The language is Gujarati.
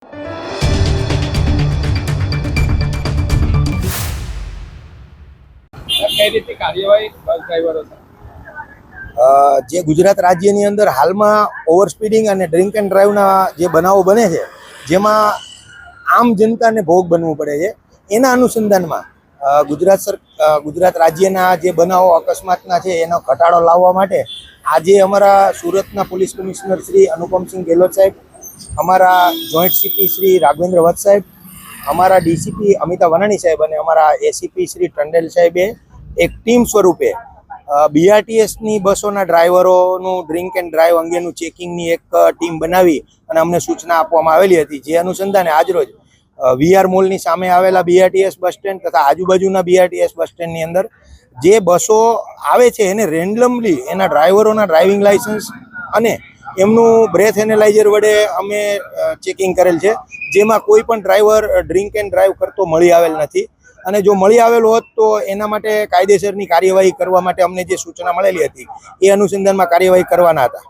જે ગુજરાત રાજ્યની અંદર હાલમાં ઓવર સ્પીડિંગ અને ડ્રિંક એન્ડ ડ્રાઈવના જે બનાવો બને છે, જેમાં આમ જનતાને ભોગ બનવું પડે છે, એના અનુસંધાનમાં ગુજરાત રાજ્યના જે બનાવો અકસ્માતના છે એનો ઘટાડો લાવવા માટે આજે અમારા સુરતના પોલીસ કમિશનર શ્રી અનુપમસિંહ ગેહલોત સાહેબ, અમારા જોઈન્ટ સીપી શ્રી રાઘવેન્દ્ર વત્સ સાહેબ, અમારા ડીસીપી અમિતા વનાણી સાહેબ અને અમારા એસીપી શ્રી ટંડેલ સાહેબે એક ટીમ સ્વરૂપે બીઆરટીએસની બસોના ડ્રાઈવરોનું ડ્રિંક એન્ડ ડ્રાઈવ અંગેનું ચેકિંગની એક ટીમ બનાવી અને અમને સૂચના આપવામાં આવેલી હતી, જે અનુસંધાને આજરોજ વીઆર મોલની સામે આવેલા બીઆરટીએસ બસ સ્ટેન્ડ તથા આજુબાજુના બીઆરટીએસ બસ સ્ટેન્ડની અંદર જે બસો આવે છે એને રેન્ડમલી એના ડ્રાઈવરોના ડ્રાઇવિંગ લાઇસન્સ અને એમનું બ્રેથ એનાલાઇઝર વડે અમે ચેકિંગ કરેલ છે, જેમાં કોઈ પણ ડ્રાઈવર ડ્રિંક એન્ડ ડ્રાઈવ કરતો મળી આવેલ નથી. અને જો મળી આવેલો હોત તો એના માટે કાયદેસરની કાર્યવાહી કરવા માટે અમને જે સૂચના મળેલી હતી એ અનુસંધાનમાં કાર્યવાહી કરવાના હતા.